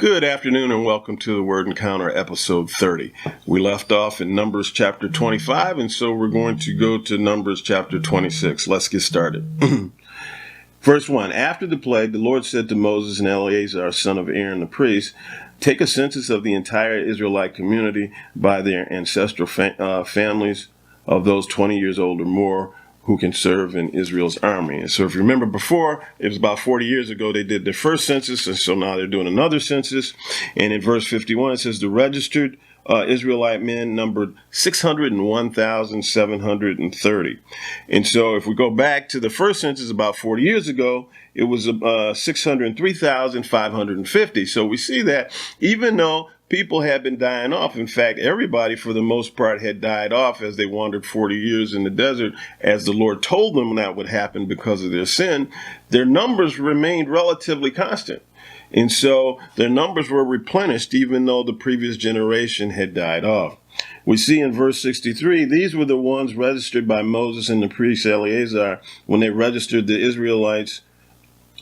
Good afternoon and welcome to the Word Encounter episode 30. We left off in Numbers chapter 25, and so we're going to go to Numbers chapter 26. Let's get started. Verse 1, after the plague, the Lord said to Moses and Eleazar, son of Aaron the priest, take a census of the entire Israelite community by their ancestral families of those 20 years old or more who can serve in Israel's army. And so if you remember before, it was about 40 years ago, they did their first census, and so now they're doing another census. And in verse 51, it says the registered Israelite men numbered 601,730. And so if we go back to the first census about 40 years ago, it was 603,550. So we see that even though people had been dying off, in fact, everybody for the most part had died off as they wandered 40 years in the desert, as the Lord told them that would happen because of their sin, their numbers remained relatively constant. And so their numbers were replenished even though the previous generation had died off. We see in verse 63, these were the ones registered by Moses and the priest Eleazar when they registered the Israelites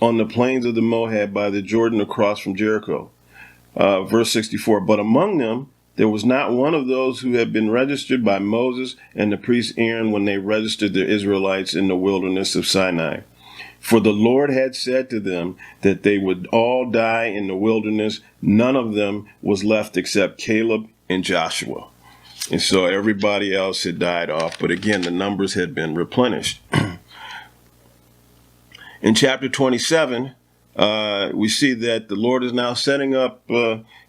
on the plains of the Moab by the Jordan across from Jericho. Verse 64, but among them there was not one of those who had been registered by Moses and the priest Aaron when they registered the Israelites in the wilderness of Sinai. For the Lord had said to them that they would all die in the wilderness. None of them was left except Caleb and Joshua. And so everybody else had died off. But again, the numbers had been replenished. In chapter 27, we see that the Lord is now setting up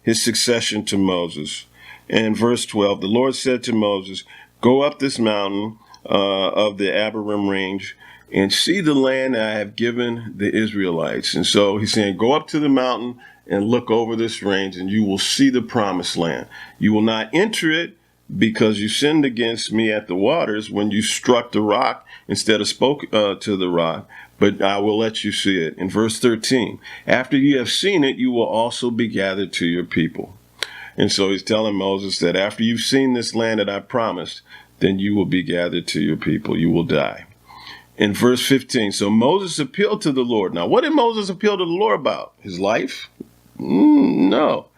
his succession to Moses. And in verse 12, the Lord said to Moses, go up this mountain of the Abiram range and see the land I have given the Israelites. And so he's saying, go up to the mountain and look over this range and you will see the promised land. You will not enter it because you sinned against me at the waters when you struck the rock instead of spoke to the rock. But I will let you see it. In verse 13, after you have seen it, you will also be gathered to your people. And so he's telling Moses that after you've seen this land that I promised, then you will be gathered to your people. You will die. In verse 15, so Moses appealed to the Lord. Now, what did Moses appeal to the Lord about? His life? No.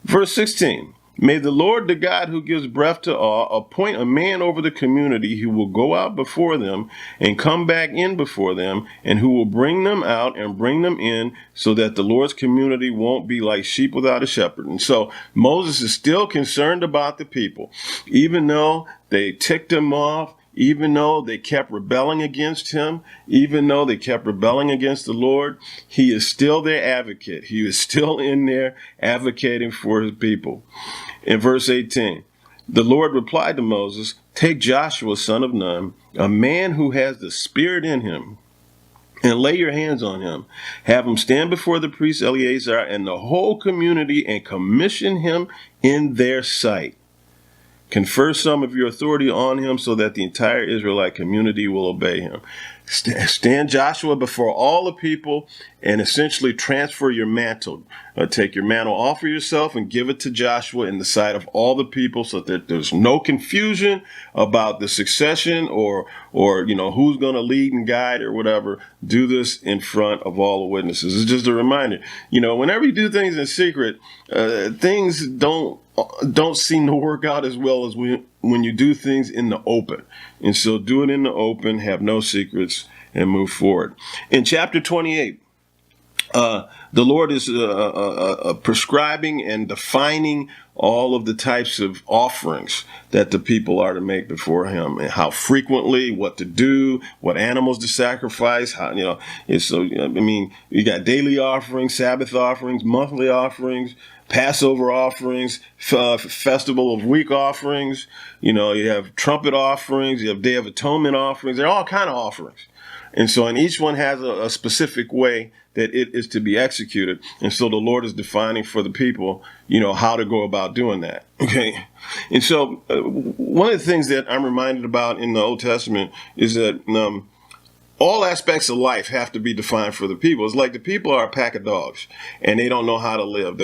Verse 16. May the Lord, the God who gives breath to all, appoint a man over the community who will go out before them and come back in before them, and who will bring them out and bring them in so that the Lord's community won't be like sheep without a shepherd. And so Moses is still concerned about the people, even though they ticked him off, even though they kept rebelling against him, even though they kept rebelling against the Lord, he is still their advocate. He is still in there advocating for his people. In verse 18, the Lord replied to Moses, take Joshua, son of Nun, a man who has the Spirit in him, and lay your hands on him. Have him stand before the priest Eleazar and the whole community and commission him in their sight. Confer some of your authority on him so that the entire Israelite community will obey him. Stand Joshua before all the people and essentially transfer your mantle. Take your mantle off of yourself and give it to Joshua in the sight of all the people so that there's no confusion about the succession or who's going to lead and guide or whatever. Do this in front of all the witnesses. It's just a reminder. Whenever you do things in secret, things don't seem to work out as well as when you do things in the open. And so do it in the open, have no secrets, and move forward. In chapter 28, the Lord is prescribing and defining all of the types of offerings that the people are to make before him, and how frequently, what to do, what animals to sacrifice. You got daily offerings, Sabbath offerings, monthly offerings, Passover offerings, Festival of Week offerings. You have trumpet offerings, you have Day of Atonement offerings. There are all kind of offerings. And so, and each one has a specific way that it is to be executed. And so the Lord is defining for the people, how to go about doing that. Okay. And so one of the things that I'm reminded about in the Old Testament is that all aspects of life have to be defined for the people. It's like the people are a pack of dogs and they don't know how to live.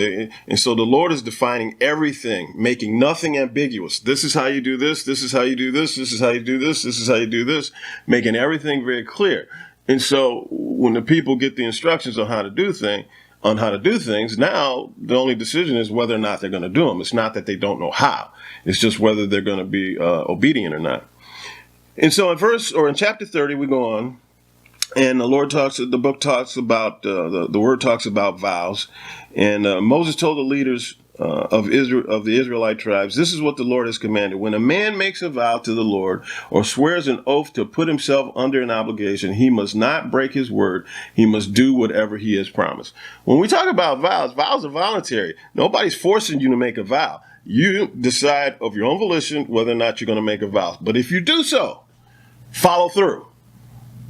And so the Lord is defining everything, making nothing ambiguous. This is how you do this. This is how you do this. This is how you do this. This is how you do this, making everything very clear. And so when the people get the instructions on how to do things, on how to do things. Now, the only decision is whether or not they're going to do them. It's not that they don't know how. It's just whether they're going to be obedient or not. And so in chapter 30, we go on, and the word talks about vows. And Moses told the leaders of the Israelite tribes, this is what the Lord has commanded. When a man makes a vow to the Lord or swears an oath to put himself under an obligation, he must not break his word. He must do whatever he has promised. When we talk about vows are voluntary. Nobody's forcing you to make a vow. You decide of your own volition whether or not you're going to make a vow. But if you do so, follow through.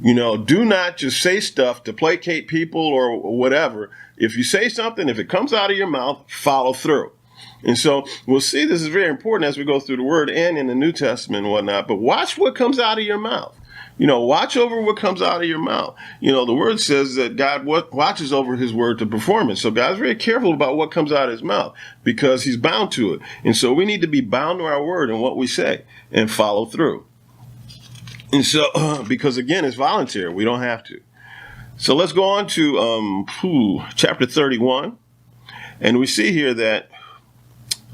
Do not just say stuff to placate people or whatever. If you say something, if it comes out of your mouth, follow through. And so we'll see this is very important as we go through the word and in the New Testament and whatnot. But watch what comes out of your mouth. Watch over what comes out of your mouth. The word says that God watches over his word to perform it. So God's very careful about what comes out of his mouth because he's bound to it. And so we need to be bound to our word and what we say and follow through. And so, because again, it's voluntary. We don't have to. So let's go on to chapter 31. And we see here that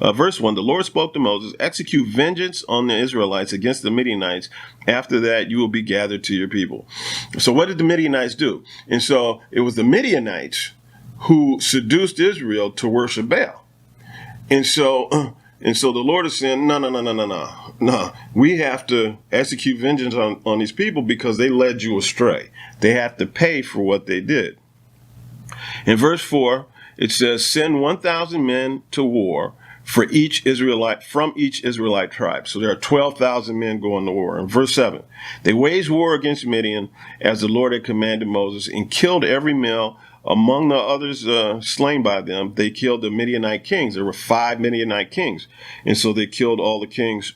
verse 1, the Lord spoke to Moses, execute vengeance on the Israelites against the Midianites. After that, you will be gathered to your people. So what did the Midianites do? And so it was the Midianites who seduced Israel to worship Baal. And so the Lord is saying, no. We have to execute vengeance on these people because they led you astray. They have to pay for what they did. In verse 4, it says, send 1,000 men to war from each Israelite tribe. So there are 12,000 men going to war. In verse 7, they waged war against Midian as the Lord had commanded Moses and killed every male. Among the others slain by them, they killed the Midianite kings. There were 5 Midianite kings. And so they killed all the kings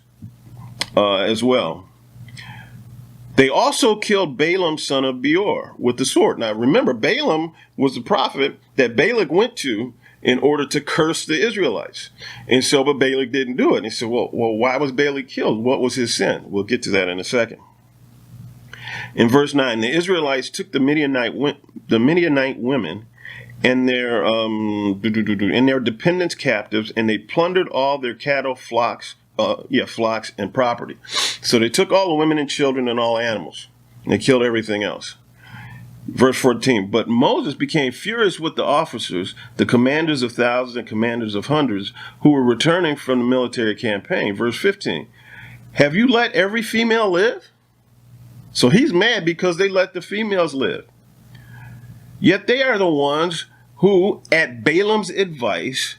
as well. They also killed Balaam, son of Beor, with the sword. Now remember, Balaam was the prophet that Balak went to in order to curse the Israelites. And so, but Balak didn't do it. And he said, well, why was Balak killed? What was his sin? We'll get to that in a second. In verse 9, the Israelites took the Midianite women and their dependents captives, and they plundered all their cattle, flocks, and property. So they took all the women and children and all animals, and they killed everything else. Verse 14, but Moses became furious with the officers, the commanders of thousands and commanders of hundreds, who were returning from the military campaign. Verse 15, have you let every female live? So he's mad because they let the females live. Yet they are the ones who, at Balaam's advice,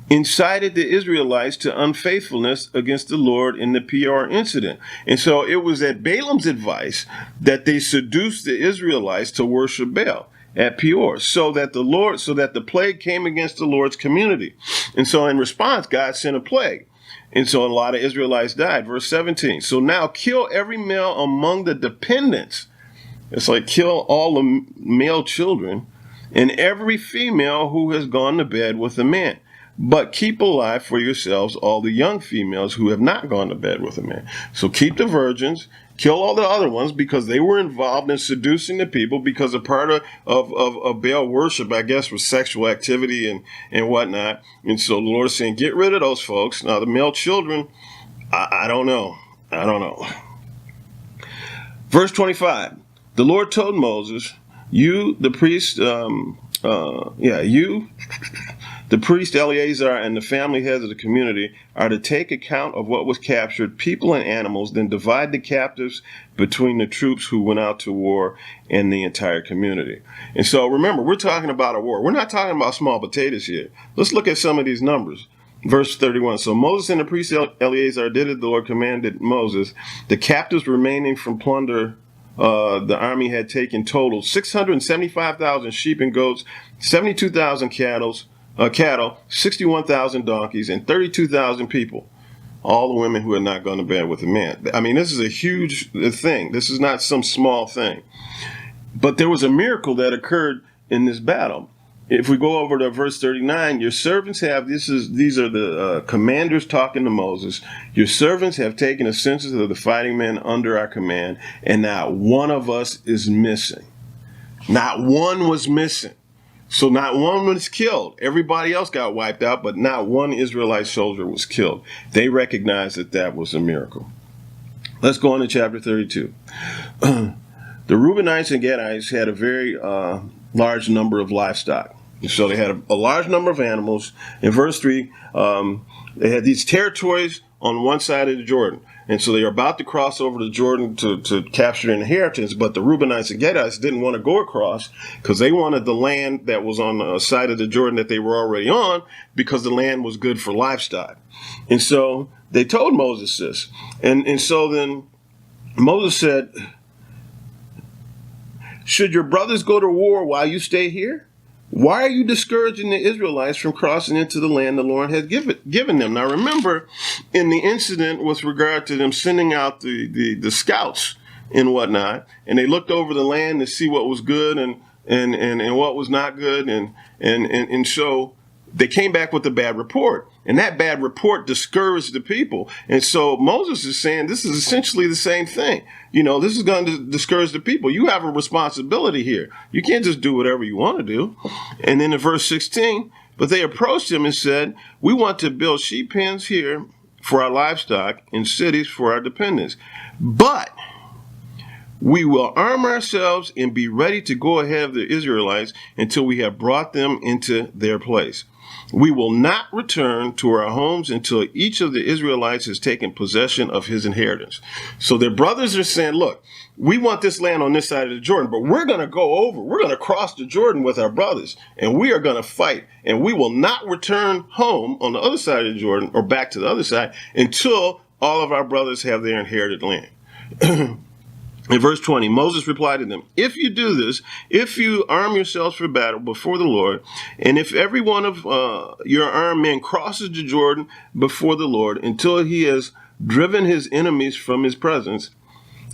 incited the Israelites to unfaithfulness against the Lord in the Peor incident. And so it was at Balaam's advice that they seduced the Israelites to worship Baal at Peor, so that the plague came against the Lord's community. And so in response, God sent a plague. And so a lot of Israelites died. Verse 17. So now kill every male among the dependents. It's like kill all the male children and every female who has gone to bed with a man. But keep alive for yourselves all the young females who have not gone to bed with a man. So keep the virgins, kill all the other ones because they were involved in seducing the people, because a part of Baal worship, I guess, was sexual activity and whatnot. And so the Lord is saying, get rid of those folks. Now the male children, I don't know. Verse 25, the Lord told Moses, you, the priest, the priest Eleazar and the family heads of the community are to take account of what was captured, people and animals, then divide the captives between the troops who went out to war and the entire community. And so remember, we're talking about a war. We're not talking about small potatoes here. Let's look at some of these numbers. Verse 31. So Moses and the priest Eleazar did as the Lord commanded Moses. The captives remaining from plunder the army had taken total 675,000 sheep and goats, 72,000 cattle, 61,000 donkeys, and 32,000 people. All the women who had not gone to bed with a man. I mean, this is a huge thing. This is not some small thing. But there was a miracle that occurred in this battle. If we go over to verse 39, your servants have, these are the commanders talking to Moses. Your servants have taken a census of the fighting men under our command, and not one of us is missing. Not one was missing. So not one was killed. Everybody else got wiped out, but not one Israelite soldier was killed. They recognized that that was a miracle. Let's go on to chapter 32. The Reubenites and Gadites had a very large number of livestock. So they had a large number of animals. In verse 3, they had these territories on one side of the Jordan. And so they were about to cross over the Jordan to capture their inheritance, but the Reubenites and Gadites didn't want to go across because they wanted the land that was on the side of the Jordan that they were already on, because the land was good for livestock. And so they told Moses this. And so then Moses said, should your brothers go to war while you stay here? Why are you discouraging the Israelites from crossing into the land the Lord has given them? Now remember, in the incident with regard to them sending out the scouts and whatnot, and they looked over the land to see what was good and what was not good, and so they came back with a bad report. And that bad report discouraged the people. And so Moses is saying this is essentially the same thing. You know, this is going to discourage the people. You have a responsibility here. You can't just do whatever you want to do. And then in verse 16, but they approached him and said, we want to build sheep pens here for our livestock and cities for our dependents. But we will arm ourselves and be ready to go ahead of the Israelites until we have brought them into their place. We will not return to our homes until each of the Israelites has taken possession of his inheritance. So their brothers are saying, look, we want this land on this side of the Jordan, but we're going to go over. We're going to cross the Jordan with our brothers, and we are going to fight. And we will not return home on the other side of the Jordan or back to the other side until all of our brothers have their inherited land. In verse 20, Moses replied to them, if you do this, if you arm yourselves for battle before the Lord, and if every one of your armed men crosses the Jordan before the Lord until he has driven his enemies from his presence,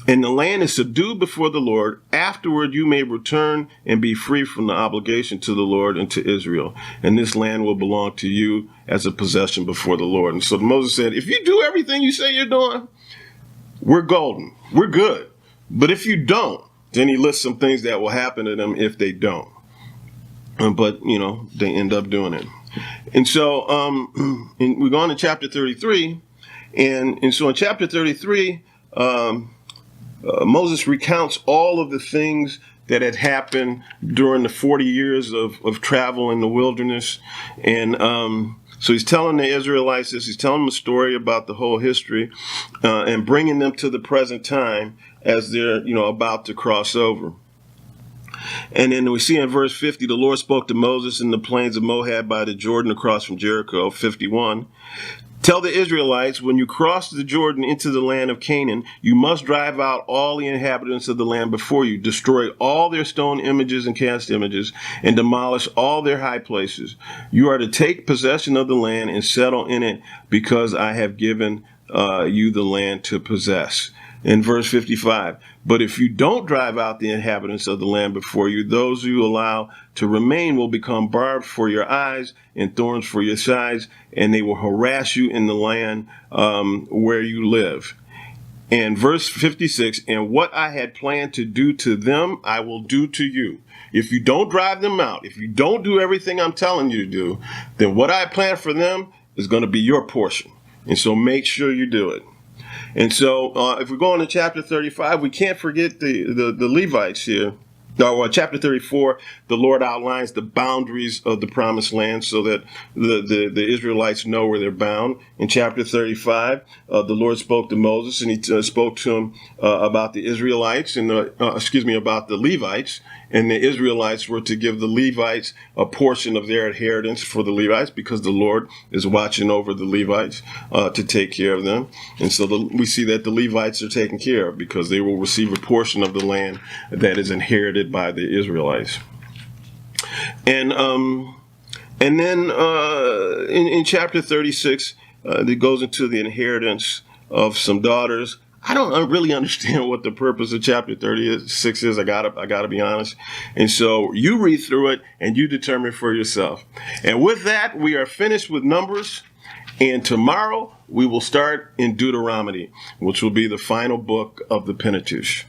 and the land is subdued before the Lord, afterward you may return and be free from the obligation to the Lord and to Israel. And this land will belong to you as a possession before the Lord. And so Moses said, if you do everything you say you're doing, we're golden. We're good. But if you don't, then he lists some things that will happen to them if they don't. But, you know, they end up doing it. And so we go on to chapter 33. And so in chapter 33, Moses recounts all of the things that had happened during the 40 years of travel in the wilderness. And so he's telling the Israelites this. He's telling them a story about the whole history and bringing them to the present time as they're, you know, about to cross over. And then we see in verse 50, the Lord spoke to Moses in the plains of Moab by the Jordan across from Jericho. 51. Tell the Israelites, when you cross the Jordan into the land of Canaan, you must drive out all the inhabitants of the land before you, destroy all their stone images and cast images, and demolish all their high places. You are to take possession of the land and settle in it, because I have given you the land to possess. In verse 55, but if you don't drive out the inhabitants of the land before you, those you allow to remain will become barbed for your eyes and thorns for your sides, and they will harass you in the land where you live. And verse 56, and what I had planned to do to them, I will do to you. If you don't drive them out, if you don't do everything I'm telling you to do, then what I planned for them is going to be your portion. And so make sure you do it. And so if we go on to chapter 35, we can't forget the Levites here. Now, chapter 34, the Lord outlines the boundaries of the promised land so that the Israelites know where they're bound. In chapter 35, the Lord spoke to Moses, and he spoke to him about the Israelites and about the Levites. And the Israelites were to give the Levites a portion of their inheritance for the Levites, because the Lord is watching over the Levites to take care of them. And so we see that the Levites are taken care of because they will receive a portion of the land that is inherited by the Israelites. And then in chapter 36, it goes into the inheritance of some daughters. I don't really understand what the purpose of chapter 36 is. I gotta be honest. And so you read through it and you determine for yourself. And with that, we are finished with Numbers. And tomorrow we will start in Deuteronomy, which will be the final book of the Pentateuch.